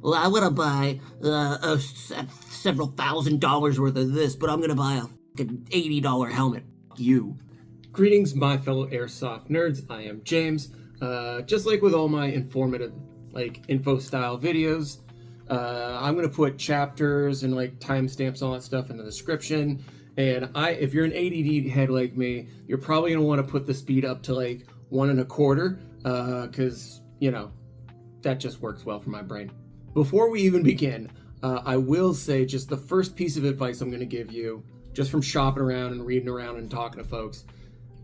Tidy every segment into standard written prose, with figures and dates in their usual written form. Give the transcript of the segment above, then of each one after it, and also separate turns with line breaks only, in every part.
well, I want to buy several $1,000s worth of this, but I'm going to buy a fucking $80 helmet. You.
Greetings, my fellow airsoft nerds. I am James. Just like with all my informative, info style videos, I'm gonna put chapters and timestamps and all that stuff in the description. And if you're an ADD head like me, you're probably gonna want to put the speed up to 1.25, because that just works well for my brain. Before we even begin, I will say just the first piece of advice I'm gonna give you, just from shopping around and reading around and talking to folks.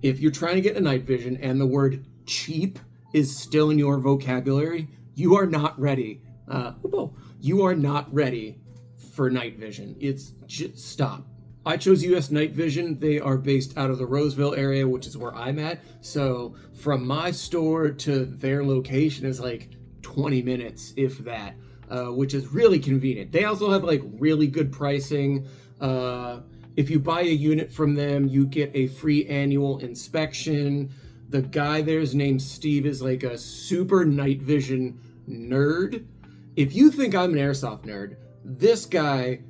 If you're trying to get a night vision and the word cheap is still in your vocabulary, you are not ready. You are not ready for night vision. It's just stop. I chose US Night Vision. They are based out of the Roseville area, which is where I'm at. So from my store to their location is 20 minutes, if that, which is really convenient. They also have really good pricing. If you buy a unit from them, you get a free annual inspection. The guy there's named Steve is a super night vision nerd. If you think I'm an airsoft nerd, this guy,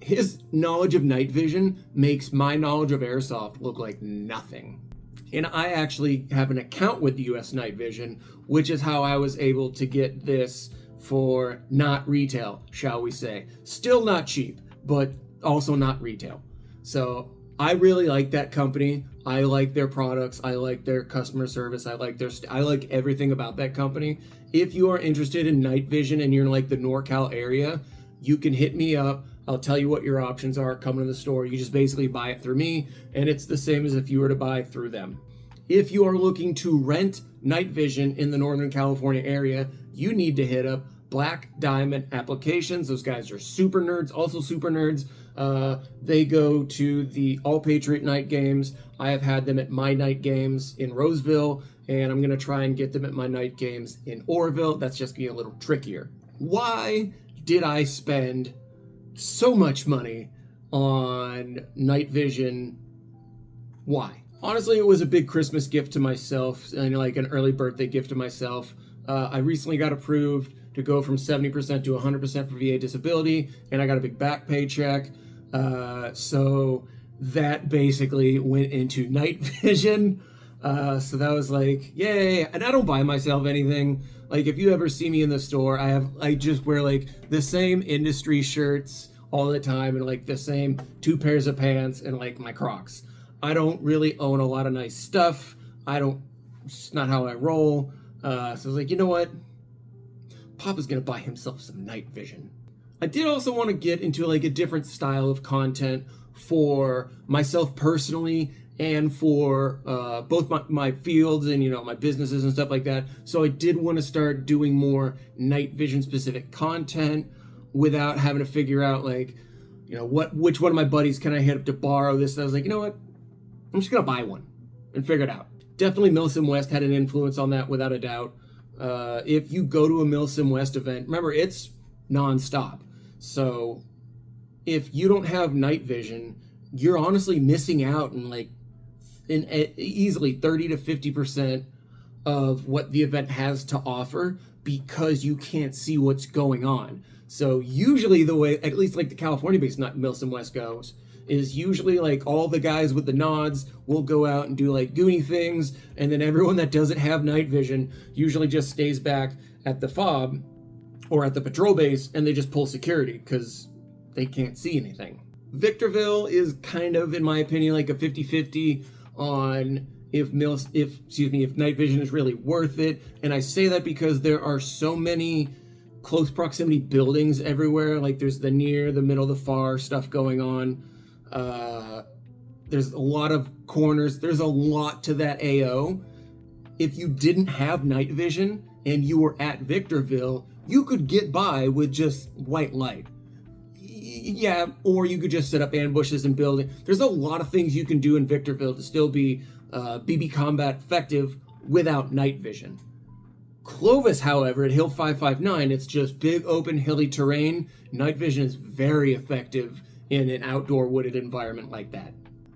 his knowledge of night vision makes my knowledge of airsoft look like nothing. And I actually have an account with US Night Vision, which is how I was able to get this for not retail, shall we say. Still not cheap, but also not retail. So I really like that company. I like their products. I like their customer service. I like everything about that company. If you are interested in night vision and you're in the NorCal area, you can hit me up. I'll tell you what your options are. Come to the store. You just basically buy it through me, and it's the same as if you were to buy through them. If you are looking to rent night vision in the Northern California area, you need to hit up Black Diamond Applications. Those guys are super nerds, also super nerds. They go to the All Patriot night games. I have had them at my night games in Roseville, and I'm going to try and get them at my night games in Oroville. That's just going to be a little trickier. Why did I spend so much money on night vision? Why? Honestly, it was a big Christmas gift to myself and an early birthday gift to myself. I recently got approved to go from 70% to 100% for VA disability, and I got a big back pay check. So that basically went into night vision. So that was yay. And I don't buy myself anything. If you ever see me in the store, I just wear the same industry shirts all the time and the same 2 pairs of pants and my Crocs. I don't really own a lot of nice stuff. It's not how I roll. So I was you know what? Papa's gonna buy himself some night vision. I did also want to get into a different style of content for myself personally and for both my fields and my businesses and stuff like that. So I did want to start doing more night vision specific content without having to figure out which one of my buddies can I hit up to borrow this. And I was you know what? I'm just gonna buy one and figure it out. Definitely Milsim West had an influence on that without a doubt. If you go to a Milsim West event, remember it's non-stop. So if you don't have night vision, you're honestly missing out in easily 30 to 50% of what the event has to offer because you can't see what's going on. So usually the way, at least the California-based Milsim West goes, is usually all the guys with the nods will go out and do Goonie things, and then everyone that doesn't have night vision usually just stays back at the fob or at the patrol base, and they just pull security because they can't see anything. Victorville is kind of, in my opinion, a 50-50 on if night vision is really worth it. And I say that because there are so many close proximity buildings everywhere. There's the near, the middle, the far stuff going on. There's a lot of corners. There's a lot to that AO. If you didn't have night vision and you were at Victorville, you could get by with just white light. Yeah, or you could just set up ambushes and build it. There's a lot of things you can do in Victorville to still be BB combat effective without night vision. Clovis, however, at Hill 559, it's just big, open, hilly terrain. Night vision is very effective in an outdoor wooded environment like that.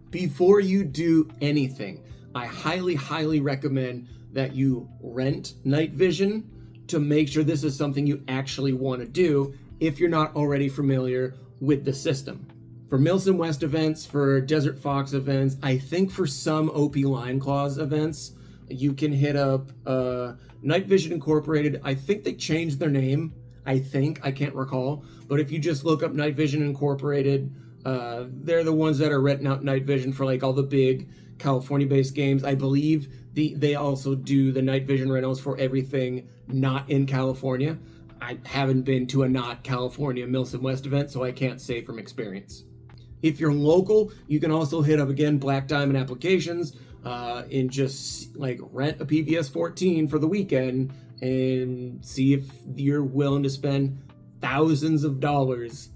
Before you do anything, I highly, highly recommend that you rent night vision to make sure this is something you actually want to do if you're not already familiar with the system. For Milsim West events, for Desert Fox events, I think for some OP Line Claws events, you can hit up Night Vision Incorporated. I think they changed their name. I can't recall. But if you just look up Night Vision Incorporated, they're the ones that are renting out night vision for like all the big California-based games. I believe they also do the night vision rentals for everything not in California. I haven't been to a not California Milsim West event, so I can't say from experience. If you're local, you can also hit up, again, Black Diamond Applications and just like rent a PVS 14 for the weekend and see if you're willing to spend thousands of dollars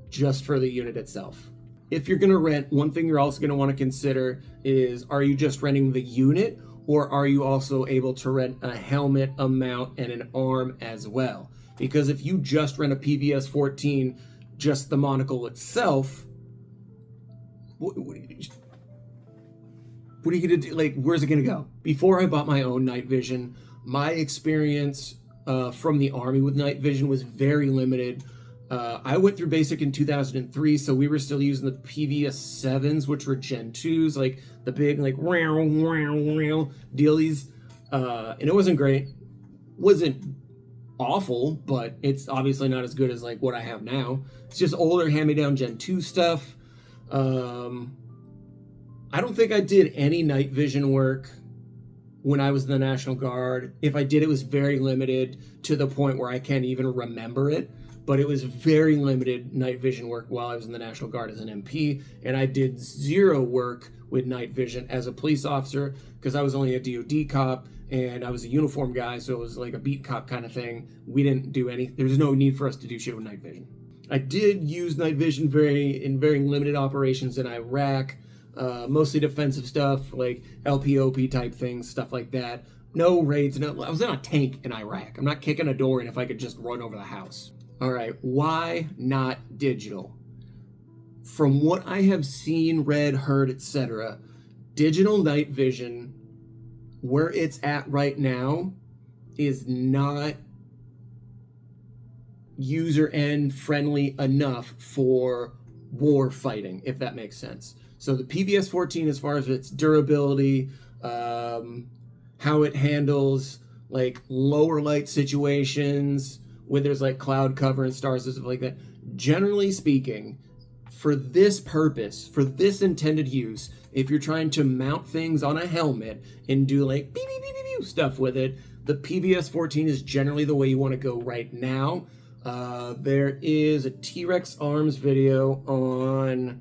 just for the unit itself. If you're going to rent, one thing you're also going to want to consider is, are you just renting the unit, or are you also able to rent a helmet, a mount, and an arm as well? Because if you just rent a PVS 14, just the monocle itself, what are you going to do? Like, where's it going to go? Before I bought my own night vision, my experience from the Army with night vision was very limited. I went through basic in 2003, so we were still using the PVS 7s, which were Gen 2s, like the big, like, dealies. And it wasn't great. Wasn't awful, but it's obviously not as good as, like, what I have now. It's just older, hand-me-down Gen 2 stuff. I don't think I did any night vision work when I was in the National Guard. If I did, it was very limited to the point where I can't even remember it. But it was very limited night vision work while I was in the National Guard as an MP, and I did zero work with night vision as a police officer because I was only a DOD cop and I was a uniform guy, so it was like a beat cop kind of thing. We didn't do any. There's no need for us to do shit with night vision. I did use night vision in very limited operations in Iraq, mostly defensive stuff like LPOP type things, stuff like that. No raids. No, I was in a tank in Iraq. I'm not kicking a door in if I could just run over the house. All right, why not digital? From what I have seen, read, heard, etc., digital night vision, where it's at right now, is not user-end friendly enough for war fighting, if that makes sense. So the PVS 14, as far as its durability, how it handles like lower light situations, where there's like cloud cover and stars and stuff like that. Generally speaking, for this purpose, for this intended use, if you're trying to mount things on a helmet and do like beep, beep, beep, beep, beep stuff with it, the PVS 14 is generally the way you want to go right now. There is a T-Rex Arms video on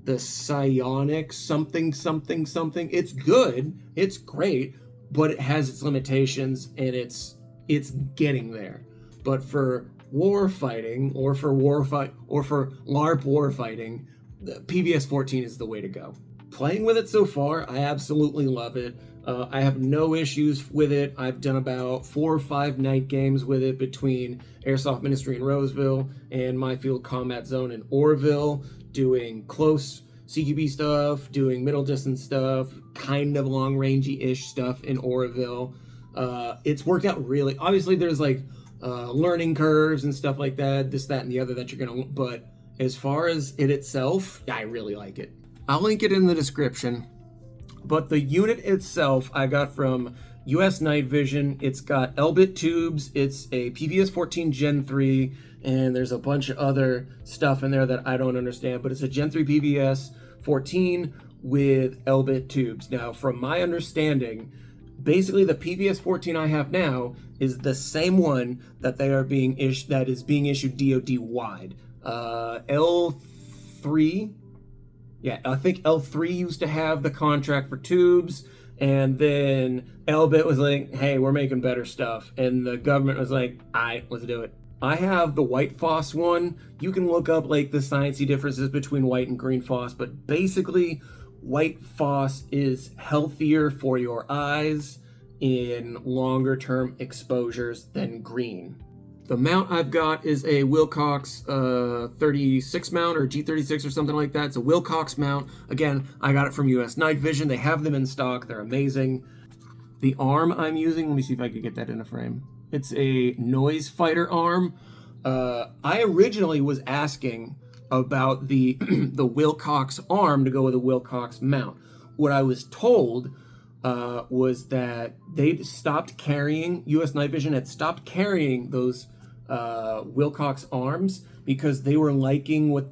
the Psionic something. It's good, it's great, but it has its limitations and it's getting there. But for war fighting, or for LARP war fighting, the PVS 14 is the way to go. Playing with it so far, I absolutely love it. I have no issues with it. I've done about 4 or 5 night games with it between Airsoft Ministry in Roseville and My Field Combat Zone in Orville, doing close CQB stuff, doing middle distance stuff, kind of long rangey-ish stuff in Orville. It's worked out really. Obviously, there's like learning curves and stuff like that, this, that, and the other that you're gonna, but as far as it itself, I really like it. I'll link it in the description, but the unit itself I got from US Night Vision. It's got Elbit tubes, it's a PVS 14 Gen 3, and there's a bunch of other stuff in there that I don't understand, but it's a Gen 3 PVS 14 with Elbit tubes. Now, from my understanding, basically the PVS 14 I have now is the same one that they are being that is being issued DoD wide. L3, yeah, I think L3 used to have the contract for tubes, and then Elbit was like, hey, we're making better stuff, and the government was like, all right, let's do it. I have the white phos one. You can look up like the sciencey differences between white and green phos, but basically white phos is healthier for your eyes in longer term exposures than green. The mount I've got is a Wilcox 36 mount, or G36 or something like that. It's a Wilcox mount. Again, I got it from US Night Vision. They have them in stock. They're amazing. The arm I'm using, let me see if I can get that in a frame. It's a Noisefighter arm. I originally was asking about the the Wilcox arm to go with a Wilcox mount. What I was told was that they'd stopped carrying, US Night Vision had stopped carrying those Wilcox arms because they were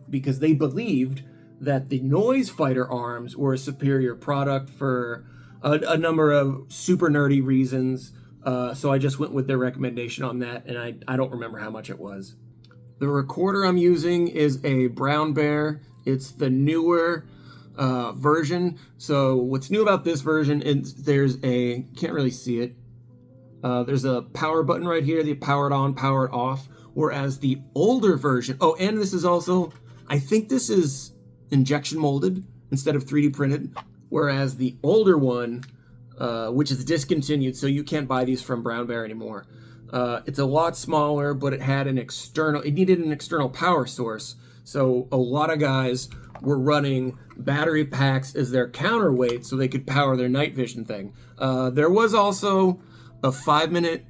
because they believed that the Noisefighter arms were a superior product for a number of super nerdy reasons. So I just went with their recommendation on that, and I don't remember how much it was. The recorder I'm using is a Brown Bear. It's the newer version. So what's new about this version is can't really see it. There's a power button right here, the power it on, power it off. Whereas the older version, and this is also, I think this is injection molded instead of 3D printed. Whereas the older one, which is discontinued, so you can't buy these from Brown Bear anymore. It's a lot smaller, but it needed an external power source. So a lot of guys were running battery packs as their counterweight so they could power their night vision thing. There was also a 5-minute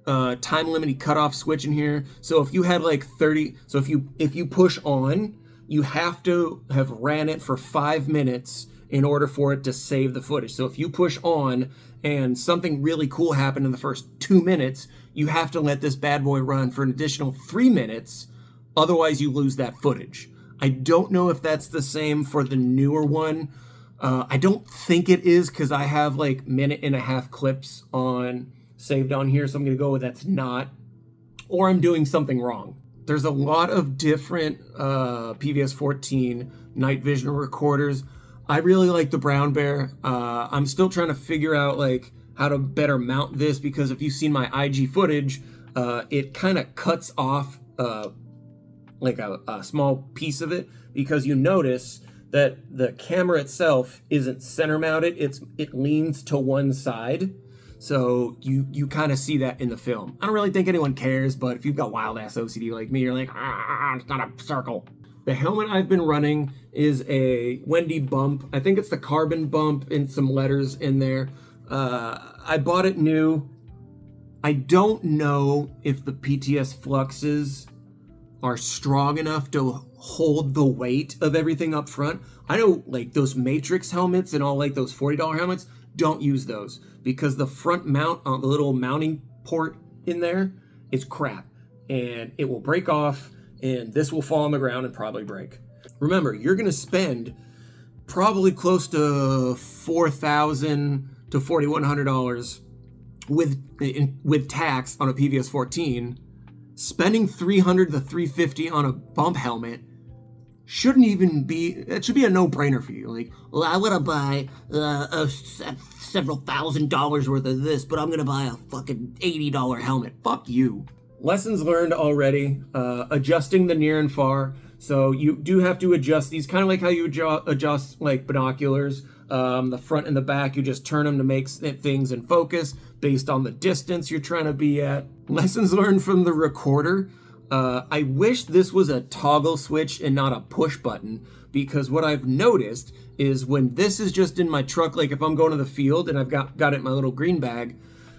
time limited cutoff switch in here. So if you had like 30, so if you push on, you have to have ran it for 5 minutes in order for it to save the footage. So if you push on and something really cool happened in the first 2 minutes, you have to let this bad boy run for an additional 3 minutes. Otherwise, you lose that footage. I don't know if that's the same for the newer one. I don't think it is because I have like 1.5-minute clips saved on here. So I'm going to go with that's not. Or I'm doing something wrong. There's a lot of different PVS 14 night vision recorders. I really like the Brown Bear. I'm still trying to figure out like how to better mount this because if you've seen my IG footage, it kind of cuts off like a small piece of it because you notice that the camera itself isn't center mounted. It leans to one side. So you kind of see that in the film. I don't really think anyone cares, but if you've got wild ass OCD like me, you're like, it's not a circle. The helmet I've been running is a Wendy bump. I think it's the carbon bump and some letters in there. I bought it new. I don't know if the PTS fluxes are strong enough to hold the weight of everything up front. I know like those Matrix helmets and all like those $40 helmets, don't use those because the front mount on the little mounting port in there is crap and it will break off and this will fall on the ground and probably break. Remember, you're gonna spend probably close to $4,000 to $4,100 with tax on a PVS 14. Spending $300 to $350 on a bump helmet shouldn't even be, it should be a no-brainer for you. Like,
Well, I want to buy several $1,000s worth of this, but I'm going to buy a fucking $80 helmet. Fuck you.
Lessons learned already, adjusting the near and far. So you do have to adjust these, kind of like how you adjust like binoculars. The front and the back, you just turn them to make things in focus based on the distance you're trying to be at. Lessons learned from the recorder. I wish this was a toggle switch and not a push button, because what I've noticed is when this is just in my truck, like if I'm going to the field and I've got it in my little green bag,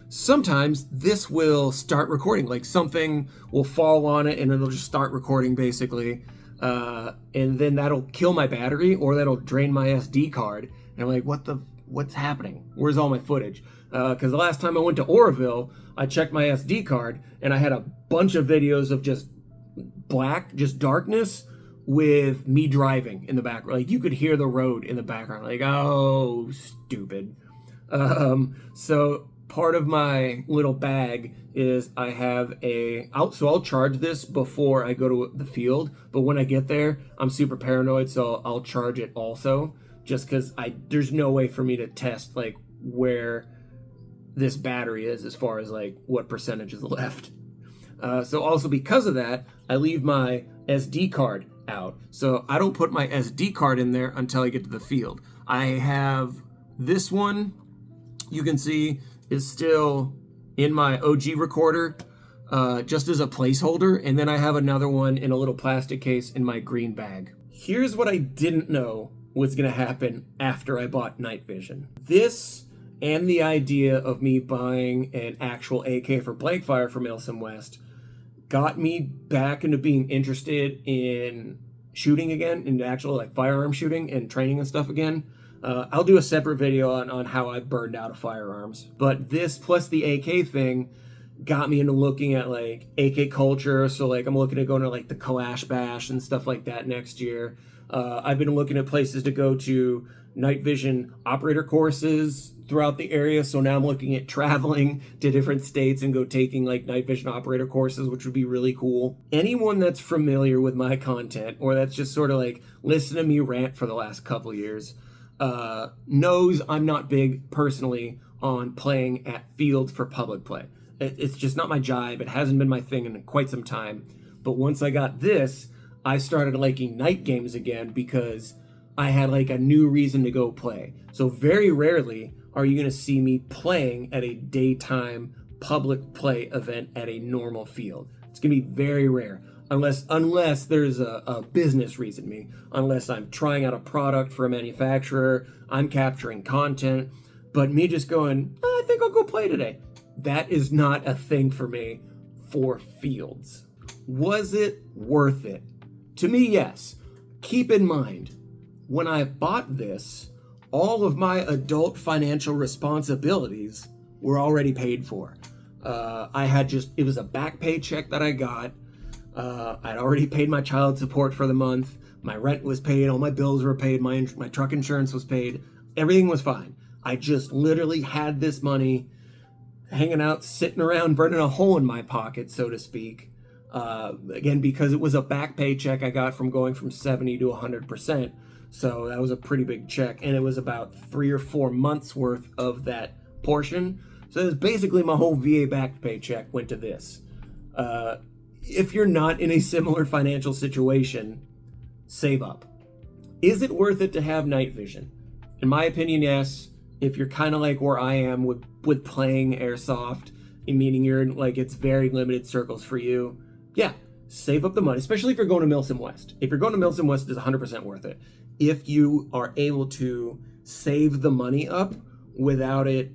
sometimes this will start recording, like something will fall on it and it'll just start recording basically. And then that'll kill my battery or that'll drain my SD card. And I'm like, what's happening? Where's all my footage? Because the last time I went to Oroville, I checked my SD card and I had a bunch of videos of just darkness with me driving in the background. Like you could hear the road in the background. Like, oh, stupid. So part of my little bag is I have so I'll charge this before I go to the field. But when I get there, I'm super paranoid, so I'll charge it also. Just because there's no way for me to test like where this battery is as far as like what percentage is left. So also because of that, I leave my SD card out. So I don't put my SD card in there until I get to the field. I have this one, you can see, is still in my OG recorder, just as a placeholder. And then I have another one in a little plastic case in my green bag. Here's what I didn't know was gonna happen after I bought night vision. This and the idea of me buying an actual AK for blank fire from Milsim West got me back into being interested in shooting again, in actual like firearm shooting and training and stuff again. I'll do a separate video on how I burned out of firearms. But this plus the AK thing got me into looking at like AK culture. So like I'm looking at going to like the Kalash Bash and stuff like that next year. I've been looking at places to go to night vision operator courses throughout the area. So now I'm looking at traveling to different states and go taking like night vision operator courses, which would be really cool. Anyone that's familiar with my content or that's just sort of like listen to me rant for the last couple years knows I'm not big personally on playing at fields for public play. It's just not my jive. It hasn't been my thing in quite some time. But once I got this, I started liking night games again because I had like a new reason to go play. So very rarely are you going to see me playing at a daytime public play event at a normal field. It's going to be very rare. Unless there's a business reason, unless I'm trying out a product for a manufacturer, I'm capturing content, but me just going, I think I'll go play today. That is not a thing for me for fields. Was it worth it? To me, yes. Keep in mind, when I bought this, all of my adult financial responsibilities were already paid for. It was a back paycheck that I got. I'd already paid my child support for the month. My rent was paid. All my bills were paid. My truck insurance was paid. Everything was fine. I just literally had this money hanging out, sitting around, burning a hole in my pocket, so to speak. Again, because it was a back paycheck I got from going from 70 to 100%. So that was a pretty big check. And it was about 3 or 4 months worth of that portion. So it was basically my whole VA back paycheck went to this. If you're not in a similar financial situation, save up. Is it worth it to have night vision? In my opinion, yes. If you're kind of like where I am with playing airsoft, meaning you're in like it's very limited circles for you, yeah, save up the money, especially if you're going to Milsim West. If you're going to Milsim West, it's 100% worth it. If you are able to save the money up without it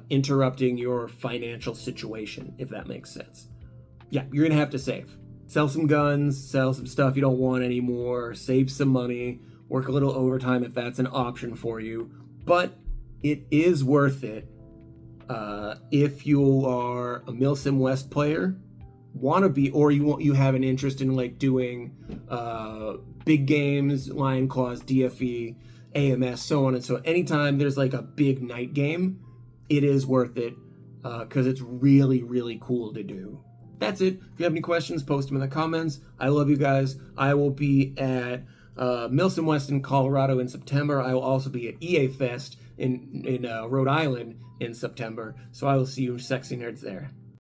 interrupting your financial situation, if that makes sense. Yeah, you're going to have to save. Sell some guns, sell some stuff you don't want anymore, save some money, work a little overtime if that's an option for you. But it is worth it if you are a Milsim West player, want to be, or you have an interest in like doing big games, Lion Claws, DFE, AMS, so on and so on. Anytime there's like a big night game, it is worth it because it's really, really cool to do. That's it. If you have any questions, post them in the comments. I love you guys. I will be at Milsim West in Colorado in September. I will also be at EA Fest in Rhode Island in September. So I will see you sexy nerds there.